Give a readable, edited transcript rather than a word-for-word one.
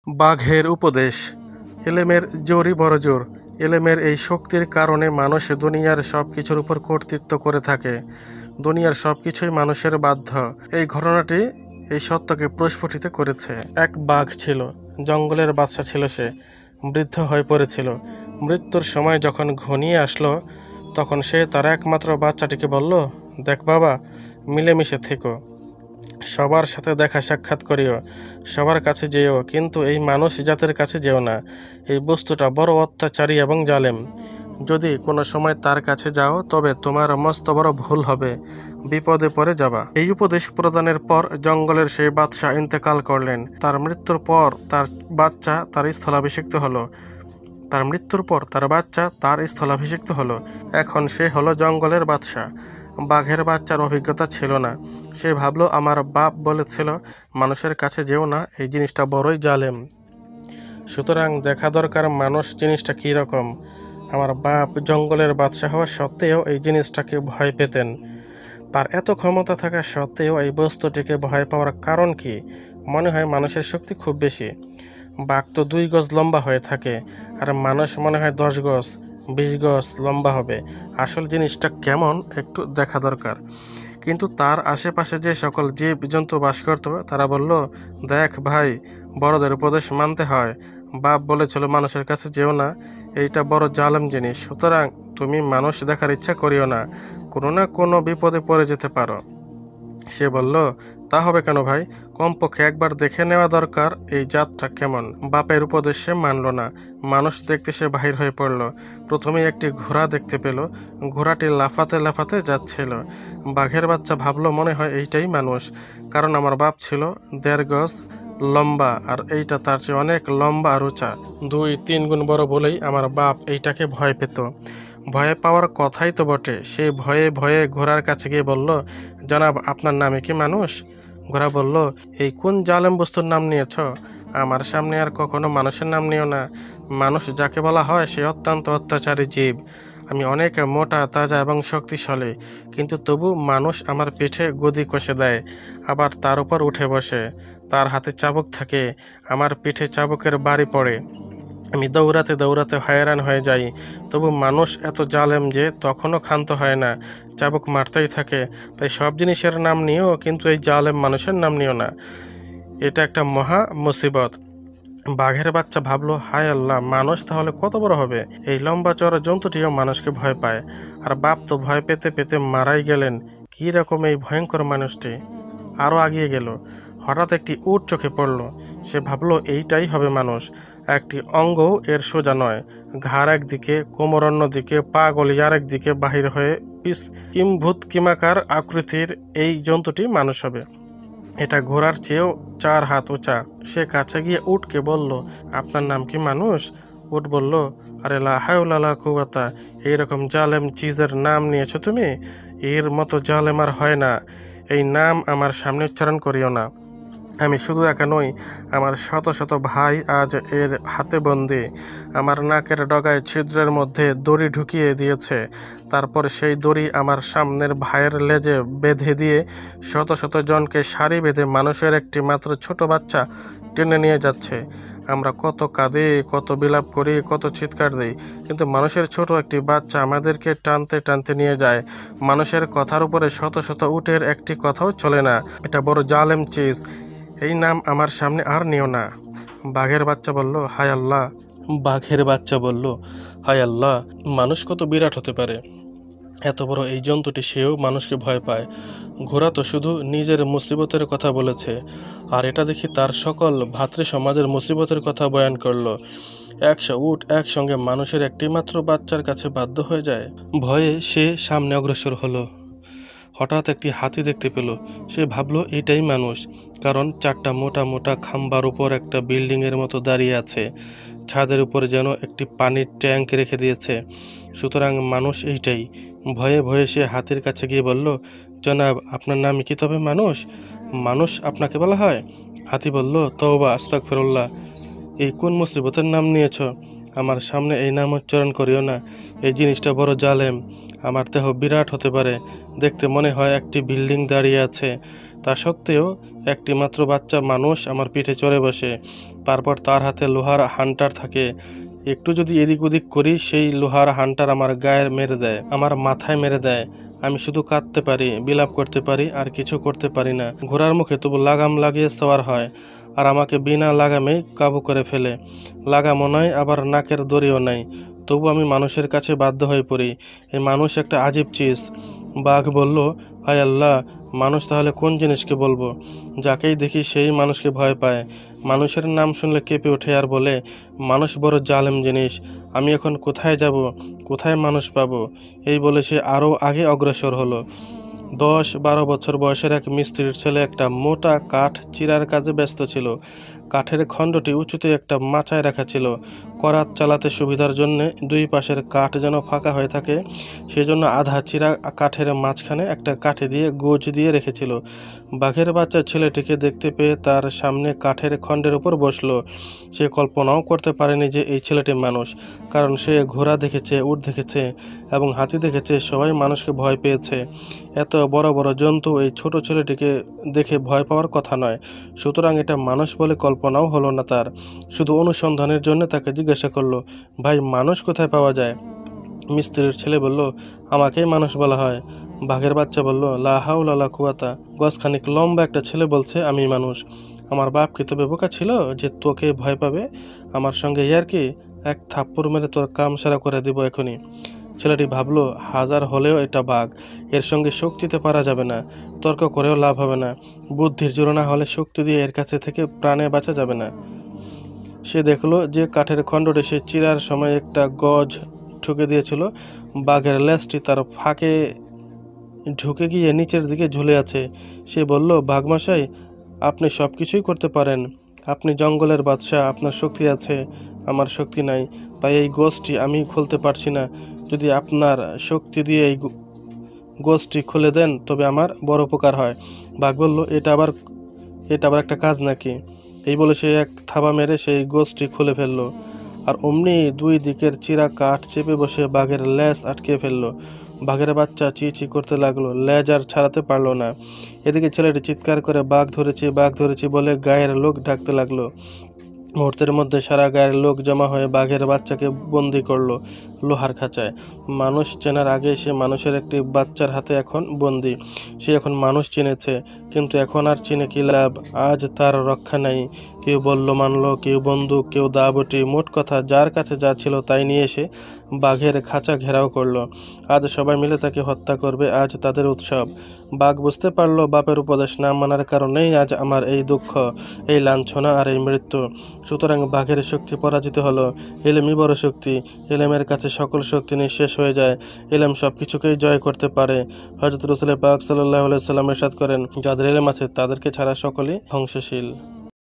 বাঘের উপদেশ। এলেমের জোরই বড় জোর। এলেমের এই শক্তির কারণে মানুষ দুনিয়ার সব কিছুর উপর কর্তৃত্ব করে থাকে। দুনিয়ার সব কিছুই মানুষের বাধ্য। এই ঘটনাটি এই সত্যকে প্রস্ফুটিত করেছে। এক বাঘ ছিল, জঙ্গলের বাদশা ছিল সে। বৃদ্ধ হয়ে পড়েছিল। মৃত্যুর সময় যখন ঘনিয়ে আসলো, তখন সে তার একমাত্র বাচ্চাটিকে বলল, দেখ বাবা, মিলেমিশে থেকো, সবার সাথে দেখা সাক্ষাৎ করিও, সবার কাছে যেও, কিন্তু এই মানুষ জাতের কাছে যেও না। এই বস্তুটা বড় অত্যাচারী এবং জালেম। যদি কোনো সময় তার কাছে যাও তবে তোমার মস্ত বড় ভুল হবে, বিপদে পড়ে যাবা। এই উপদেশ প্রদানের পর জঙ্গলের সেই বাদশা ইন্তেকাল করলেন। তার মৃত্যুর পর তার বাচ্চা তার স্থলাভিষিক্ত হলো। এখন সে হলো জঙ্গলের বাদশা। বাঘের বাচ্চার অভিজ্ঞতা ছিল না। সে ভাবলো, আমার বাপ বলেছিল মানুষের কাছে যেও না, এই জিনিসটা বড়ই জালেম। সুতরাং দেখা দরকার মানুষ জিনিসটা কী রকম। আমার বাপ জঙ্গলের বাদশা হওয়া সত্ত্বেও এই জিনিসটাকে ভয় পেতেন। তার এত ক্ষমতা থাকা সত্ত্বেও এই বস্তুটিকে ভয় পাওয়ার কারণ কি? মনে হয় মানুষের শক্তি খুব বেশি। বাঘ তো 2 গজ লম্বা হয়ে থাকে, আর মানুষ মনে হয় 10 গজ 20 গজ লম্বা হবে। আসল জিনিসটা কেমন একটু দেখা দরকার। কিন্তু তার আশেপাশে যে সকল জীব জন্তু বাস করত, তারা বলল, দেখ ভাই, বড়দের উপদেশ মানতে হয়। বাপ বলেছিল মানুষের কাছে যেও না, এইটা বড় জালেম জিনিস। সুতরাং তুমি মানুষ দেখার ইচ্ছা করিও না, কোনো না কোনো বিপদে পড়ে যেতে পারো। সে বলল, তা হবে কেন ভাই? কমপক্ষে একবার দেখে নেওয়া দরকার এই জাতটা কেমন। বাপের উপদেশ সে মানল না। মানুষ দেখতে সে বাহির হয়ে পড়ল। প্রথমে একটি ঘোড়া দেখতে পেল। ঘোড়াটি লাফাতে লাফাতে যাচ্ছিল। বাঘের বাচ্চা ভাবল, মনে হয় এইটাই মানুষ, কারণ আমার বাপ ছিল 1.5 গজ লম্বা, আর এইটা তার চেয়ে অনেক লম্বা আর উঁচা, 2-3 গুণ বড় বলেই আমার বাপ এইটাকে ভয় পেত। ভয়ে পাওয়ার কথাই তো বটে। সে ভয়ে ভয়ে ঘোড়ার কাছে গিয়ে বলল, জনাব, আপনার নামে কি মানুষ? ঘোড়া বলল, এই কোন জালেম বস্তুর নাম নিয়েছ? আমার সামনে আর কখনো মানুষের নাম নিও না। মানুষ যাকে বলা হয় সে অত্যন্ত অত্যাচারী জীব। আমি অনেক মোটা তাজা এবং শক্তিশালী, কিন্তু তবু মানুষ আমার পিঠে গদি কষে দেয়, আবার তার উপর উঠে বসে। তার হাতে চাবুক থাকে, আমার পিঠে চাবুকের বাড়ি পড়ে। আমি দৌড়াতে দৌড়াতে হয়রান হয়ে যাই, তবু মানুষ এত জালেম যে তখনও ক্ষান্ত হয় না, চাবুক মারতেই থাকে। তাই সব জিনিসের নাম নিও, কিন্তু এই জালেম মানুষের নাম নিও না। এটা একটা মহা মুসিবত। বাঘের বাচ্চা ভাবলো, হায় আল্লাহ, মানুষ তাহলে কত বড় হবে! এই লম্বা চড়া জন্তুটিও মানুষকে ভয় পায়, আর বাপ তো ভয় পেতে পেতে মারাই গেলেন। কী রকম এই ভয়ঙ্কর মানুষটি! আরও আগিয়ে গেল। হঠাৎ একটি উট চোখে পড়ল। সে ভাবল, এইটাই হবে মানুষ। একটি অঙ্গও এর সোজা নয়, ঘাড় একদিকে, কোমর অন্যদিকে, পা গলি আরেক দিকে বাহির হয়ে কিম্ভূতকিমাকার আকৃতির এই জন্তুটি মানুষ হবে। এটা ঘোড়ার চেয়েও 4 হাত উঁচা। সে কাছে গিয়ে উটকে বলল, আপনার নাম কি মানুষ? উট বলল, আরে লা হাওলা লা কুওয়াতা, এইরকম জালেম চিজের নাম নিয়েছো তুমি? এর মতো জালেম আর হয় না। এই নাম আমার সামনে উচ্চারণ করিও না। আমি শুধু একা নই, আমার শত শত ভাই আজ এর হাতে বন্দি। আমার নাকের ডগায় ছিদ্রের মধ্যে দড়ি ঢুকিয়ে দিয়েছে। তারপর সেই দড়ি আমার সামনের ভাইয়ের লেজে বেঁধে দিয়ে শত শত জনকে সারি বেঁধে মানুষের একটি মাত্র ছোট বাচ্চা টেনে নিয়ে যাচ্ছে। আমরা কত কাঁদি, কত বিলাপ করি, কত চিৎকার দিই, কিন্তু মানুষের ছোট একটি বাচ্চা আমাদেরকে টানতে টানতে নিয়ে যায়। মানুষের কথার উপরে শত শত উটের একটি কথাও চলে না। এটা বড় জালেম চিজ। এই নাম আমার সামনে আর নিও না। বাঘের বাচ্চা বলল, হায় আল্লাহ, মানুষ কত বিরাট হতে পারে! এত বড় এই জন্তুটি, সেও মানুষকে ভয় পায়। ঘোড়া তো শুধু নিজের মুসিবতের কথা বলেছে, আর এটা দেখি তার সকল ভাতৃ সমাজের মুসিবতের কথা বয়ান করলো। 100 উট একসঙ্গে মানুষের একটি মাত্র বাচ্চার কাছে বাধ্য হয়ে যায়। ভয়ে সে সামনে অগ্রসর হলো। হঠাৎ একটি হাতি দেখতে পেল। সে ভাবল, এটাই মানুষ, কারণ 4টা মোটা মোটা খাম্বার উপর একটা বিল্ডিংয়ের মতো দাঁড়িয়ে আছে। ছাদের উপরে যেন একটি পানির ট্যাঙ্ক রেখে দিয়েছে। সুতরাং মানুষ এইটাই। ভয়ে ভয়ে সে হাতির কাছে গিয়ে বলল, জনাব, আপনার নাম কি তবে মানুষ আপনাকে বলা হয়? হাতি বলল, তওবা আস্তাগফিরুল্লাহ, এই কোন মুসিবতের নাম নিয়েছ? আমার সামনে এই নাম উচ্চারণ করিও না। এই জিনিসটা বড় জালেম। আমার দেহ বিরাট হতে পারে, দেখতে মনে হয় একটি বিল্ডিং দাঁড়িয়ে আছে, তা সত্ত্বেও একটি মাত্র বাচ্চা মানুষ আমার পিঠে চড়ে বসে, তারপর তার হাতে লোহার হান্টার থাকে। একটু যদি এদিক ওদিক করি সেই লোহার হান্টার আমার গায়ে মেরে দেয়, আমার মাথায় মেরে দেয়। আমি শুধু কাঁদতে পারি, বিলাপ করতে পারি, আর কিছু করতে পারি না। ঘোড়ার মুখে তবু লাগাম লাগিয়ে সওয়ার হয়, আর আমাকে বিনা লাগামেই কাবু করে ফেলে। লাগামও নাই, আবার নাকের দড়িও নাই। তবু আমি মানুষের কাছে বাধ্য হয়ে পড়ি। এই মানুষ একটা আজীব চিজ। বাঘ বলল, হায় আল্লাহ, মানুষ তাহলে কোন জিনিসকে বলবো? যাকেই দেখি সেই মানুষকে ভয় পায়। মানুষের নাম শুনলে কেঁপে ওঠে আর বলে, মানুষ বড় জালেম জিনিস। আমি এখন কোথায় যাব, কোথায় মানুষ পাবো? এই বলে সে আরও আগে অগ্রসর হলো। 10-12 বছর বয়সের এক মিস্ত্রির ছেলে একটা মোটা কাঠ চিরার কাজে ব্যস্ত ছিল। কাঠের খণ্ডটি উঁচুতে একটা মাচায় রাখা ছিল। করাত চালাতে সুবিধার জন্যে দুই পাশের কাঠ যেন ফাঁকা হয়ে থাকে, সেজন্য আধা চিরা কাঠের মাঝখানে একটা কাঠি দিয়ে গোজ দিয়ে রেখেছিল। বাঘের বাচ্চা ছেলেটিকে দেখতে পেয়ে তার সামনে কাঠের খণ্ডের উপর বসলো। সে কল্পনাও করতে পারেনি যে এই ছেলেটি মানুষ, কারণ সে ঘোড়া দেখেছে, উট দেখেছে এবং হাতি দেখেছে। সবাই মানুষকে ভয় পেয়েছে। এত বড় বড় জন্তু এই ছোট ছেলেটিকে দেখে ভয় পাওয়ার কথা নয়। সুতরাং এটা মানুষ বলে কল্পনাও হলো না তার। শুধু অনুসন্ধানের জন্য তাকে জিজ্ঞাসা করলো, ভাই, মানুষ কোথায় পাওয়া যায়? মিস্ত্রির ছেলে বলল, আমাকেই মানুষ বলা হয়। বাঘের বাচ্চা বলল, লা হাওলা লা কুওয়াতা। গজখানিক লম্বা একটা ছেলে বলছে আমি মানুষ। আমার বাপ কি তবে বোকা ছিল যে তোকে ভয় পাবে? আমার সঙ্গে ইয়ার্কি? এক থাপ্পড় মেরে তোর কাম সারা করে দিব এখনই। ছেলেটি ভাবলো, হাজার হলেও এটা বাঘ, এর সঙ্গে শক্তিতে পারা যাবে না, তর্ক করেও লাভ হবে না। বুদ্ধির জোর না হলে শক্তি দিয়ে এর কাছে থেকে প্রাণে বাঁচা যাবে না। সে দেখলো যে কাঠের খণ্ডটি সে চিরার সময় একটা গজ ঠুকে দিয়েছিল, বাঘের লেজটি তার ফাঁকে ঢুকে গিয়ে নিচের দিকে ঝুলে আছে। সে বলল, বাঘমশাই, আপনি সব কিছুই করতে পারেন। আপনি জঙ্গলের বাদশা, আপনার শক্তি আছে, আমার শক্তি নাই, তাই এই গোষ্ঠী আমি খুলতে পারছি না। যদি আপনার শক্তি দিয়ে এই গোষ্ঠী খুলে দেন তবে আমার বড় উপকার হয়। বাঘ বলল, এটা আবার একটা কাজ নাকি? এই বলে সে এক থাবা মেরে সেই গোষ্ঠী খুলে ফেললো, আর অমনি দুই দিকের চিরা কাঠ চেপে বসে বাঘের লেজ আটকে ফেললো। বাঘের বাচ্চা চি চি করতে লাগলো, লেজ আর ছাড়াতে পারলো না। এদিকে ছেলেটি চিৎকার করে বাঘ ধরেছি বলে গায়ের লোক ডাকতে লাগলো। মুহূর্তের মধ্যে সারা গায়ের লোক জমা হয়ে বাঘের বাচ্চাকে বন্দি করলো লোহার খাঁচায়। মানুষ চেনার আগে সে মানুষের একটি বাচ্চার হাতে এখন বন্দি। সে এখন মানুষ চিনেছে, কিন্তু এখন আর চিনে কি লাভ? আজ তার রক্ষা নাই। কেউ বলল মানলো, কেউ বন্দুক, কেউ দাবটি, মোট কথা যার কাছে যা ছিল তাই নিয়ে এসে বাঘের খাঁচা ঘেরাও করলো। আজ সবাই মিলে তাকে হত্যা করবে, আজ তাদের উৎসব। বাঘ বুঝতে পারলো বাপের উপদেশ না মানার কারণেই আজ আমার এই দুঃখ, এই লাঞ্ছনা আর এই মৃত্যু। সুতরাং বাঘের শক্তি পরাজিত হলো। এলেমই বড় শক্তি। এলেমের কাছে সকল শক্তি নিঃশেষ হয়ে যায়। এলেম সব কিছুকেই জয় করতে পারে। হযরত রাসূল পাক সাল্লাল্লাহু আলাইহি ওয়াসাল্লাম ইরশাদ করেন, যাদের এলেম আছে তাদেরকে ছাড়া সকলেই ধ্বংসশীল।